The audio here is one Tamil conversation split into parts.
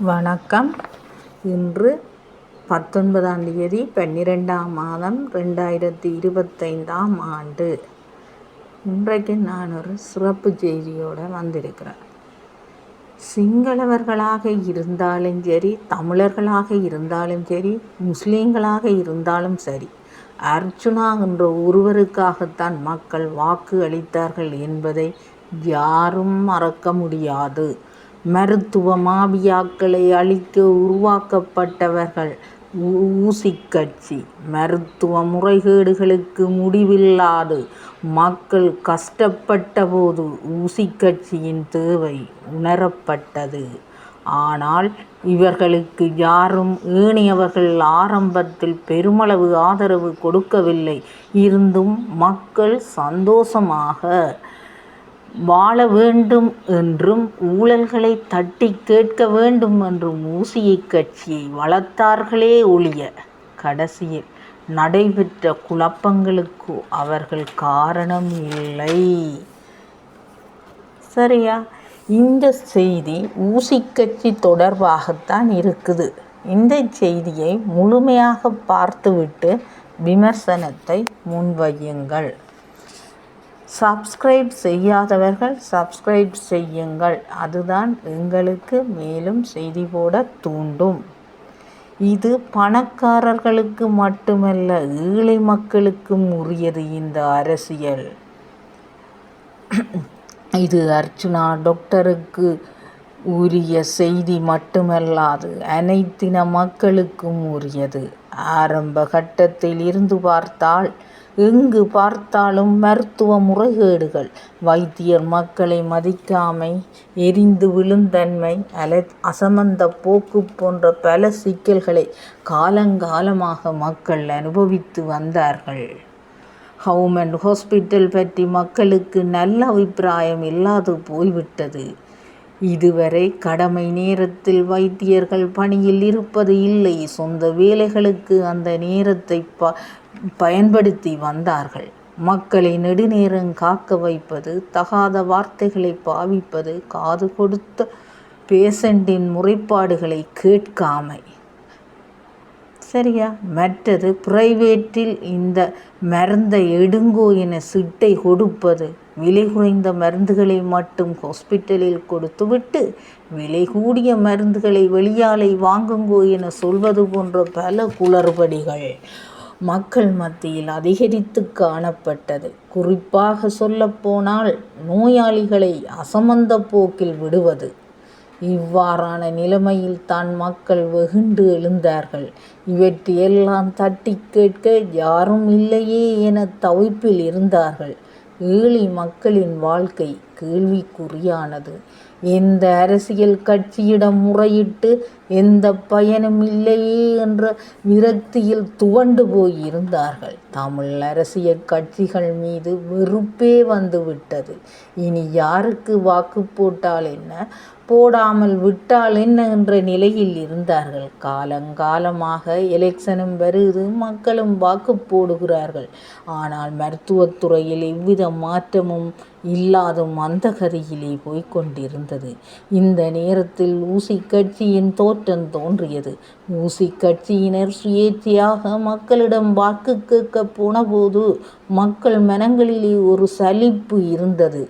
வணக்கம். இன்று 19ஆம் தேதி 12ஆம் மாதம் 2025ஆம் ஆண்டு. இன்றைக்கு நான் ஒரு சிறப்பு செய்தியோடு வந்திருக்கிறேன். சிங்களவர்களாக இருந்தாலும் சரி, தமிழர்களாக இருந்தாலும் சரி, முஸ்லீம்களாக இருந்தாலும் சரி, அர்ச்சுனா என்ற ஒருவருக்காகத்தான் மக்கள் வாக்கு அளித்தார்கள் என்பதை யாரும் மறக்க முடியாது. மருத்துவ மாபியாக்களை அழிக்க உருவாக்கப்பட்டவர்கள் ஊசி கட்சி. மருத்துவ முறைகேடுகளுக்கு முடிவில்லாது மக்கள் கஷ்டப்பட்ட போது ஊசி கட்சியின் தேவை உணரப்பட்டது. ஆனால் இவர்களுக்கு யாரும் ஏனையவர்கள் ஆரம்பத்தில் பெருமளவு ஆதரவு கொடுக்கவில்லை. இருந்தும் மக்கள் சந்தோஷமாக வாழ வேண்டும் என்றும் ஊழல்களை தட்டி கேட்க வேண்டும் என்றும் ஊசியை கட்சியை வளர்த்தார்களே ஒழிய கடைசியில் நடைபெற்ற குழப்பங்களுக்கு அவர்கள் காரணம் இல்லை. சரியா? இந்த செய்தி ஊசி கட்சி தொடர்பாகத்தான் இருக்குது. இந்த செய்தியை முழுமையாக பார்த்துவிட்டு விமர்சனத்தை முன்வையுங்கள். சப்ஸ்கிரைப் செய்யாதவர்கள் சப்ஸ்கிரைப் செய்யுங்கள். அதுதான் எங்களுக்கு மேலும் செய்தி போட தூண்டும். இது பணக்காரர்களுக்கு மட்டுமல்ல, ஏழை மக்களுக்கும் உரியது இந்த அரசியல். இது அர்ச்சுனா டாக்டருக்கு உரிய செய்தி மட்டுமல்லாது அனைத்தின மக்களுக்கும் உரியது. ஆரம்ப கட்டத்தில் இருந்து பார்த்தால் எங்கு பார்த்தாலும் மருத்துவ முறைகேடுகள், வைத்தியர் மக்களை மதிக்காமை, எரிந்து விழுந்தன்மை, அசமந்த போக்கு போன்ற பல சிக்கல்களை காலங்காலமாக மக்கள் அனுபவித்து வந்தார்கள். கவர்மெண்ட் ஹாஸ்பிட்டல் பற்றி மக்களுக்கு நல்ல அபிப்பிராயம் இல்லாது போய்விட்டது. இதுவரை கடமை நேரத்தில் வைத்தியர்கள் பணியில் இருப்பது இல்லை. சொந்த வேலைகளுக்கு அந்த நேரத்தை பயன்படுத்தி வந்தார்கள். மக்களை நெடுநேரம் காக்க வைப்பது, தகாத வார்த்தைகளை பாவிப்பது, காது கொடுத்த பேஷண்டின் முறைப்பாடுகளை கேட்காமை. சரியா? மற்றது பிரைவேட்டில் இந்த மருந்தை எடுங்கோ என சிட்டை கொடுப்பது, விலை குறைந்த மருந்துகளை மட்டும் ஹாஸ்பிட்டலில் கொடுத்துவிட்டு விலை கூடிய மருந்துகளை வெளியாளை வாங்குங்கோ என சொல்வது போன்ற பல குளறுபடிகள் மக்கள் மத்தியில் அதிகரித்து காணப்பட்டது. குறிப்பாக சொல்லப்போனால் நோயாளிகளை அசமந்த போக்கில் விடுவது. இவ்வாறான நிலைமையில் தான் மக்கள் வெகுண்டு எழுந்தார்கள். இவற்றையெல்லாம் தட்டி கேட்க யாரும் இல்லையே என தவிப்பில் இருந்தார்கள். ஏழை மக்களின் வாழ்க்கை கேள்விக்குறியானது. எந்த அரசியல் கட்சியிடம் முறையிட்டு எந்த பயனும் இல்லையே என்ற விரக்தியில் துவண்டு போய் இருந்தார்கள். தமிழ் அரசியல் கட்சிகள் மீது வெறுப்பே வந்துவிட்டது. இனி யாருக்கு வாக்கு போட்டால் என்ன, போடாமல் விட்டால் என்ன என்ற நிலையில் இருந்தார்கள். காலங்காலமாக எலெக்ஷனும் வருது, மக்களும் வாக்கு போடுகிறார்கள். ஆனால் மருத்துவத்துறையில் எவ்வித மாற்றமும் இல்லாத மந்தகதியிலே போய்கொண்டிருந்தது. இந்த நேரத்தில் ஊசி கட்சியின் தோற்றம் தோன்றியது. ஊசி கட்சியினர் சுயேட்சையாக மக்களிடம் வாக்கு கேட்க போனபோது மக்கள் மனங்களிலே ஒரு சலிப்பு இருந்தது.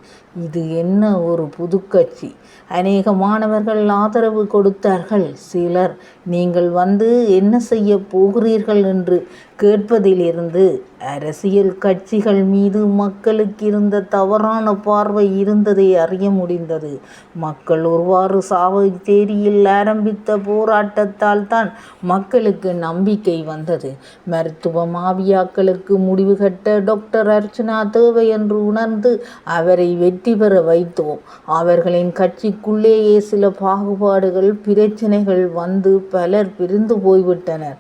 இது என்ன ஒரு புது கட்சி? அநேக மாணவர்கள் ஆதரவு கொடுத்தார்கள். சிலர் நீங்கள் வந்து என்ன செய்ய போகிறீர்கள் என்று கேட்பதிலிருந்து அரசியல் கட்சிகள் மீது மக்களுக்கு இருந்த தவறான பார்வை இருந்ததை அறிய முடிந்தது. மக்கள் ஒருவாறு சாவச்சேரியில் ஆரம்பித்த போராட்டத்தால் தான் மக்களுக்கு நம்பிக்கை வந்தது. மருத்துவ மாபியாக்களுக்கு முடிவு கட்ட டாக்டர் அர்ச்சுனா தேவை என்று உணர்ந்து அவரை வெற்றி பெற வைத்தோம். அவர்களின் கட்சிக்குள்ளேயே சில பாகுபாடுகள், பிரச்சனைகள் வந்து பலர் பிரிந்து போய்விட்டனர்.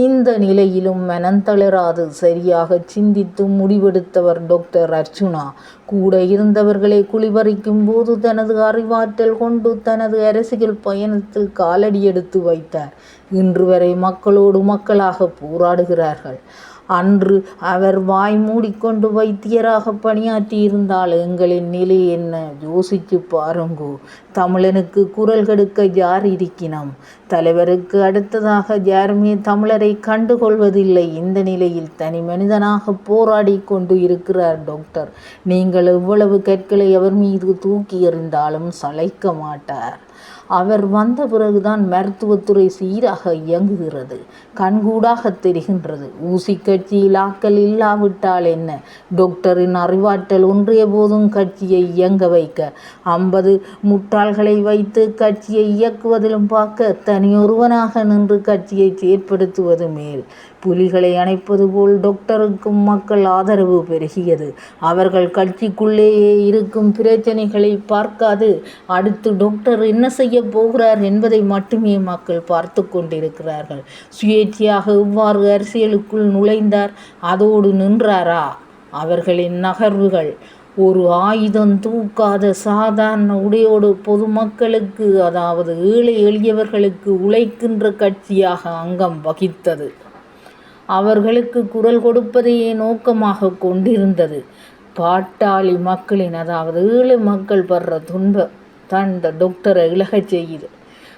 இந்த நிலையிலும் மனந்தளராது சரியாக சிந்தித்து முடிவெடுத்தவர் டாக்டர் அர்ச்சுனா. கூட இருந்தவர்களை குளிபறிக்கும் போது தனது அறிவாற்றல் கொண்டு தனது அரசியல் பயணத்தில் காலடி எடுத்து வைத்தார். இன்று வரை மக்களோடு மக்களாக போராடுகிறார்கள். அன்று அவர் வாய் மூடிக்கொண்டு வைத்தியராக பணியாற்றியிருந்தால் எங்களின் நிலை என்ன யோசிச்சு பாருங்கோ. தமிழனுக்கு குரல் கெடுக்க யார் இருக்கினம்? தலைவருக்கு அடுத்ததாக யாருமே தமிழரை கண்டுகொள்வதில்லை. இந்த நிலையில் தனி மனிதனாக போராடி கொண்டு இருக்கிறார் டாக்டர். நீங்கள் எவ்வளவு கற்களை அவர் மீது தூக்கி எறிந்தாலும் சளைக்க மாட்டார். அவர் வந்த பிறகுதான் மருத்துவத்துறை சீராக இயங்குகிறது, கண்கூடாக தெரிகின்றது. ஊசி கட்சியில் ஆக்கல் இல்லாவிட்டால் என்ன? டாக்டரின் அறிவாற்றல் ஒன்றிய போதும் கட்சியை இயங்க வைக்க 50 முட்டாள்களை வைத்து கட்சியை இயக்குவதிலும் பார்க்க தனியொருவனாக நின்று கட்சியை செயற்படுத்துவது மேல். புலிகளை அணைப்பது போல் டாக்டருக்கும் மக்கள் ஆதரவு பெருகியது. அவர்கள் கட்சிக்குள்ளேயே இருக்கும் பிரச்சனைகளை பார்க்காது அடுத்து டாக்டர் என்ன செய்ய போகிறார் என்பதை மட்டுமே மக்கள் பார்த்து கொண்டிருக்கிறார்கள். சுயேட்சையாக இவ்வாறு அரசியலுக்குள் நுழைந்தார், அதோடு நின்றாரா? அவர்களின் நகர்வுகள் ஒரு ஆயுதம் தூக்காத சாதாரண உடையோடு பொதுமக்களுக்கு, அதாவது ஏழை எளியவர்களுக்கு உழைக்கின்ற கட்சியாக அங்கம் வகித்தது. அவர்களுக்கு குரல் கொடுப்பதையே நோக்கமாக கொண்டிருந்தது. பாட்டாளி மக்களின், அதாவது ஏழை மக்கள் படுற தந்த டாக்டரை இலகச் செய்து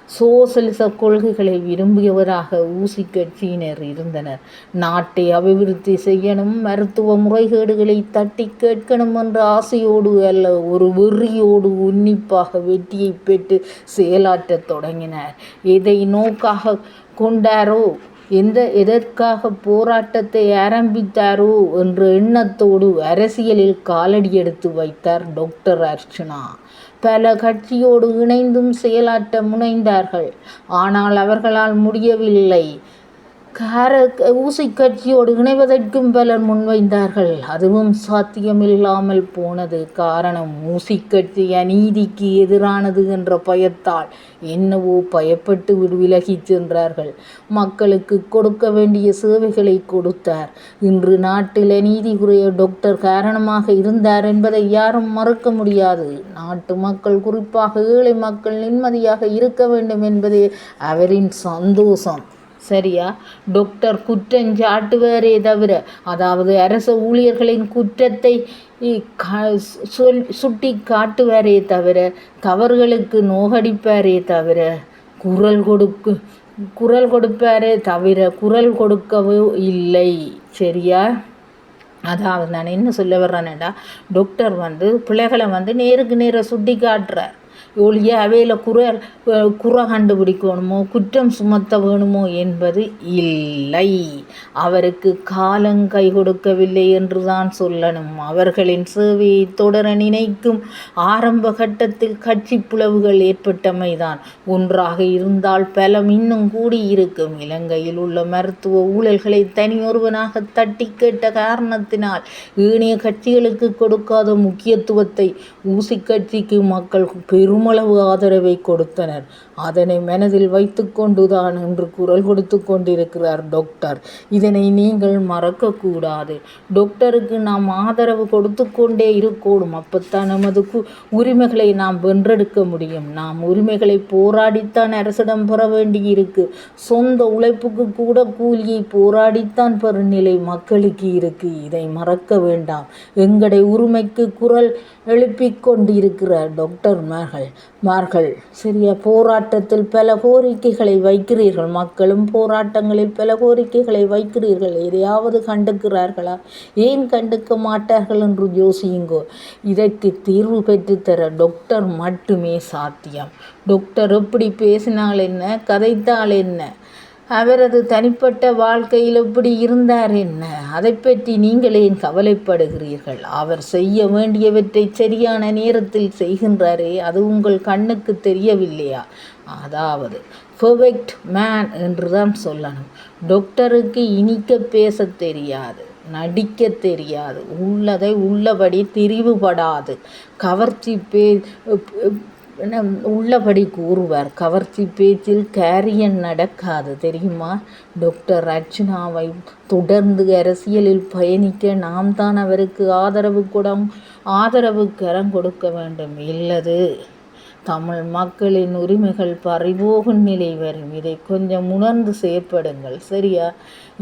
சோசலிச கொள்கைகளை விரும்பியவராக ஊசி கட்சியினர் இருந்தனர். நாட்டை அபிவிருத்தி செய்யணும், மருத்துவ முறைகேடுகளை தட்டி கேட்கணும் என்ற ஆசையோடு அல்ல, ஒரு வெறியோடு உன்னிப்பாக வெற்றியை பெற்று செயலாற்றத் தொடங்கினர். எதை நோக்காக கொண்டாரோ, எதற்காக போராட்டத்தை ஆரம்பித்தாரோ என்ற எண்ணத்தோடு அரசியலில் காலடி எடுத்து வைத்தார் டாக்டர் அர்ச்சுனா. பல கட்சியோடு இணைந்தும் செயலாற்ற முனைந்தார்கள். ஆனால் அவர்களால் முடியவில்லை. ஊசி கட்சியோடு இணைவதற்கும் பலர் முன்வைந்தார்கள். அதுவும் சாத்தியமில்லாமல் போனது. காரணம், ஊசி கட்சி அநீதிக்கு எதிரானது என்ற பயத்தால் என்னவோ பயப்பட்டு விலகிச் சென்றார்கள். மக்களுக்கு கொடுக்க வேண்டிய சேவைகளை கொடுத்தார். இன்று நாட்டில் அநீதி குறைய டாக்டர் காரணமாக இருந்தார் என்பதை யாரும் மறுக்க முடியாது. நாட்டு மக்கள், குறிப்பாக ஏழை மக்கள் நிம்மதியாக இருக்க வேண்டும் என்பதே அவரின் சந்தோஷம். சரியா? டாக்டர் குற்றஞ்சாட்டுவாரே தவிர, அதாவது அரச ஊழியர்களின் குற்றத்தை சுட்டி காட்டுவாரே தவிர, தவறுகளுக்கு நோகடிப்பாரே தவிர, குரல் கொடுப்பாரே தவிர குரல் கொடுக்கவோ இல்லை. சரியா? அதாவது நான் என்ன சொல்ல வர்றேன்டா, டாக்டர் பிள்ளைகளை நேருக்கு நேர சுட்டி காட்டுறார். ஒழிய அவையில் குறை கண்டுபிடிக்கணுமோ, குற்றம் சுமத்த வேணுமோ என்பது இல்லை. அவருக்கு காலம் கை கொடுக்கவில்லை என்று தான் சொல்லணும். அவர்களின் சேவையை தொடர நினைக்கும் ஆரம்ப கட்டத்தில் கட்சி பிளவுகள் ஏற்பட்டமைதான். ஒன்றாக இருந்தால் பலம் இன்னும் கூடியிருக்கும். இலங்கையில் உள்ள மருத்துவ ஊழல்களை தனியொருவனாக தட்டி கேட்ட காரணத்தினால் ஏனைய கட்சிகளுக்கு கொடுக்காத முக்கியத்துவத்தை ஊசி கட்சிக்கு மக்கள் பெருமளவு ஆதரவை கொடுத்தனர். அதனை மனதில் வைத்து கொண்டுதான் இன்று குரல் கொடுத்து கொண்டிருக்கிறார் டாக்டர். இதனை நீங்கள் மறக்கக்கூடாது. டாக்டருக்கு நாம் ஆதரவு கொடுத்து கொண்டே இருக்கணும். அப்பத்தான் நமது உரிமைகளை நாம் வென்றெடுக்க முடியும். நாம் உரிமைகளை போராடித்தான் அரசிடம் பெற வேண்டியிருக்கு. சொந்த உழைப்புக்கு கூட கூலியை போராடித்தான் பெறும் நிலை மக்களுக்கு இருக்கு. இதை மறக்க வேண்டாம். எங்களுடைய உரிமைக்கு குரல் எழுப்பிக் கொண்டிருக்கிறார் டாக்டர் மார்கள். சரியா? போராட்டத்தில் பல கோரிக்கைகளை வைக்கிறீர்கள். மக்களும் போராட்டங்களில் பல கோரிக்கைகளை வைக்கிறீர்கள். எதையாவது கண்டுக்கிறார்களா? ஏன் கண்டுக்க மாட்டார்கள் என்று யோசியுங்கோ. இதற்கு தீர்வு பெற்றுத்தர டாக்டர் மட்டுமே சாத்தியம். டாக்டர் எப்படி பேசினால் என்ன, கதைத்தால் என்ன, அவரது தனிப்பட்ட வாழ்க்கையில் எப்படி இருந்தார் என்ன, அதை பற்றி நீங்கள் ஏன் கவலைப்படுகிறீர்கள்? அவர் செய்ய வேண்டியவற்றை சரியான நேரத்தில் செய்கின்றாரே, அது உங்கள் கண்ணுக்கு தெரியவில்லையா? அதாவது பெர்ஃபெக்ட் மேன் என்று தான் சொல்லணும். டாக்டருக்கு இனிக்க பேச தெரியாது, நடிக்க தெரியாது, உள்ளதை உள்ளபடி திரிவுபடாது, கவர்ச்சி உள்ளபடி கூறுவார். கவர்ச்சி பேச்சில் கேரியன் நடக்காது. தெரியுமா? டாக்டர் அர்ச்சுனாவை தொடர்ந்து அரசியலில் பயணிக்க நாம் தான் அவருக்கு ஆதரவு கரம் கொடுக்க வேண்டும். இல்லது தமிழ் மக்களின் உரிமைகள் பறிபோகும் நிலை வரும். இதை கொஞ்சம் உணர்ந்து செயற்படுங்கள். சரியா?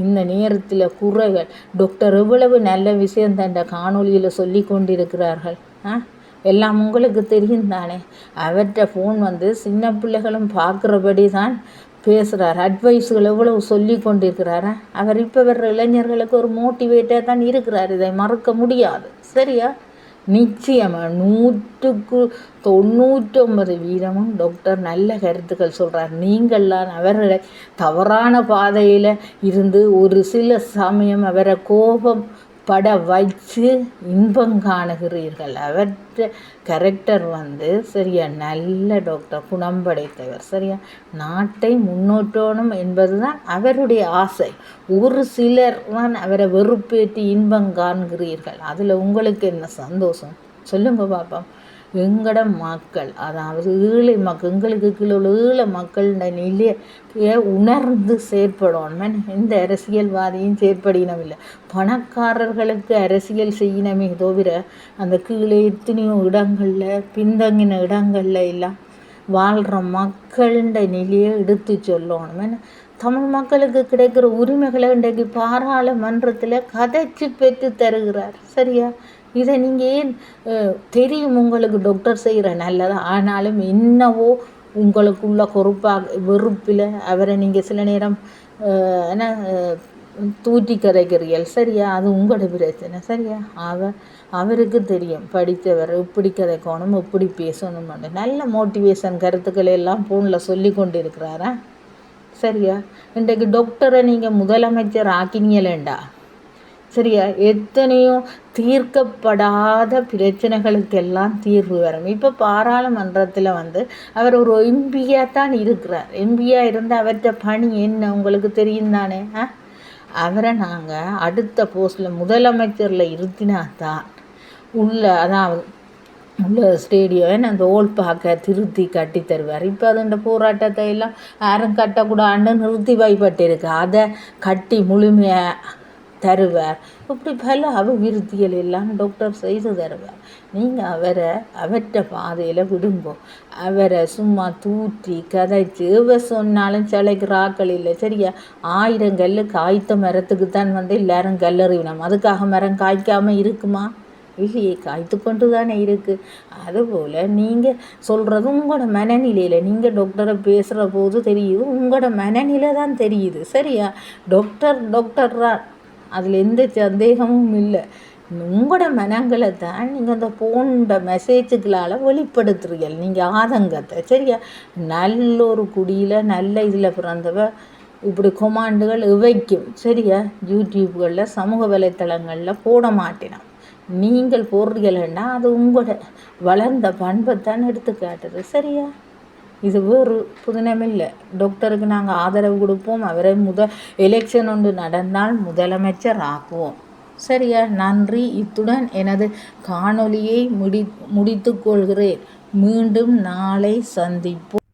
இந்த நேரத்தில் குறைகள் டாக்டர் எவ்வளவு நல்ல விஷயம் தந்த காணொலியில் சொல்லி கொண்டிருக்கிறார்கள். எல்லாம் உங்களுக்கு தெரியும் தானே. அவற்றை ஃபோன் சின்ன பிள்ளைகளும் பார்க்குறபடி தான் பேசுகிறார். அட்வைஸுகள் எவ்வளவு சொல்லி கொண்டிருக்கிறாரா. அவர் இப்போ வர்ற இளைஞர்களுக்கு ஒரு மோட்டிவேட்டாக தான் இருக்கிறார். இதை மறக்க முடியாது. சரியா? நிச்சயமாக 100% டாக்டர் நல்ல கருத்துக்கள் சொல்கிறார். நீங்கள்லாம் அவர்களை தவறான பாதையில் இருந்து ஒரு சில சமயம் அவரை கோபம் பட வச்சு இன்பம் காணுகிறீர்கள். அவற்ற கேரக்டர் சரியா நல்ல டாக்டர், குணம் படைத்தவர். சரியா? நாட்டை முன்னோட்டணும் என்பது தான் அவருடைய ஆசை. ஒரு சிலர் தான் அவரை வெறுப்பேற்றி இன்பம் காண்கிறீர்கள். அதில் உங்களுக்கு என்ன சந்தோஷம் சொல்லுங்க பாப்போம். எங்கட மக்கள், அதாவது ஈழை மக்கள், எங்களுக்கு கீழே உள்ள ஈழ மக்களோட நிலையை உணர்ந்து செயற்படணும். எந்த அரசியல்வாதியும் செயற்படினமில்லை. பணக்காரர்களுக்கு அரசியல் செய்யணுமே தவிர அந்த கீழே எத்தனையோ இடங்களில் பின்தங்கின இடங்களில் எல்லாம் வாழ்கிற மக்களோட நிலையை எடுத்து சொல்லணும். தமிழ் மக்களுக்கு கிடைக்கிற உரிமைகளை இன்றைக்கு பாராளுமன்றத்தில் கதைச்சு பெற்று தருகிறார். சரியா? இதை நீங்கள் ஏன் தெரியும் உங்களுக்கு டாக்டர் செய்கிற நல்லதா, ஆனாலும் என்னவோ உங்களுக்குள்ள வெறுப்பில் அவரை நீங்கள் சில நேரம் என்ன தூற்றி கதைக்கிறீர்கள். சரியா? அது உங்களோட பிரச்சனை. சரியா? அவருக்கு தெரியும் படித்தவர் எப்படி கதைக்கணும், எப்படி பேசணும். நல்ல மோட்டிவேஷன் கருத்துக்களை எல்லாம் ஃபோனில் சொல்லி கொண்டு இருக்கிறாரா. சரியா? இன்றைக்கு டாக்டரை நீங்கள் முதலமைச்சர் ஆக்கினீங்களேண்டா. சரியா? எத்தனையோ தீர்க்கப்படாத பிரச்சனைகளுக்கெல்லாம் தீர்வு வரும். இப்போ பாராளுமன்றத்தில் அவர் ஒரு எம்பியாக தான் இருக்கிறார். எம்பியாக இருந்து அவர்கிட்ட பணி என்ன உங்களுக்கு தெரியும் தானே. அவரை நாங்கள் அடுத்த போஸ்டில் முதலமைச்சரில் இருத்தினாதான் அதாவது உள்ள ஸ்டேடியம் அந்த ஓல் பார்க்க திருத்தி கட்டி தருவார். இப்போ அதுண்ட போராட்டத்தை எல்லாம் யாரும் கட்டக்கூடாதுன்னு நிறுத்தி வைப்பட்டிருக்கு. அதை கட்டி முழுமையாக தருவார். இப்படி பல அபிவிருத்திகள் எல்லாம் டாக்டர் செய்து தருவார். நீங்கள் அவற்றை பாதையில் விடுங்கோ. அவரை சும்மா தூற்றி கதைச்சு சொன்னாலும் சிலைக்கு ராக்கள் இல்லை. சரியா? 1000 கல் காய்த்த மரத்துக்கு தான் எல்லாரும் கல்லறிவினோம். அதுக்காக மரம் காய்க்காமல் இருக்குமா? இல்லையே, காய்த்து கொண்டு தானே இருக்குது. அதுபோல் நீங்கள் சொல்கிறது உங்களோட மனநிலையில், நீங்கள் டாக்டரை பேசுகிற போது தெரியுது, உங்களோட மனநிலை தான் தெரியுது. சரியா? டாக்டர் அதில் எந்த சந்தேகமும் இல்லை. உங்களோட மனங்களை தான் நீங்கள் அந்த போன்ற மெசேஜுகளால் வெளிப்படுத்துறீர்கள் நீங்கள் ஆதங்கத்தை. சரியா? நல்ல ஒரு குடியில் நல்ல இதில் பிறந்தவ இப்படி கொமாண்டுகள் இவைக்கும். சரியா? யூடியூப்களில் சமூக வலைத்தளங்களில் போட மாட்டேனான். நீங்கள் போடுறீங்கன்னா அது உங்களோட வளர்ந்த பண்பைத்தான் எடுத்து காட்டுது. சரியா? இது வேறு புதினமில்லை. டாக்டருக்கு நாங்கள் ஆதரவு கொடுப்போம். அவரை எலெக்ஷன் ஒன்று நடந்தால் முதலமைச்சர் ஆக்குவோம். சரியா? நன்றி. இத்துடன் எனது காணொலியை முடித்து கொள்கிறேன். மீண்டும் நாளை சந்திப்போம்.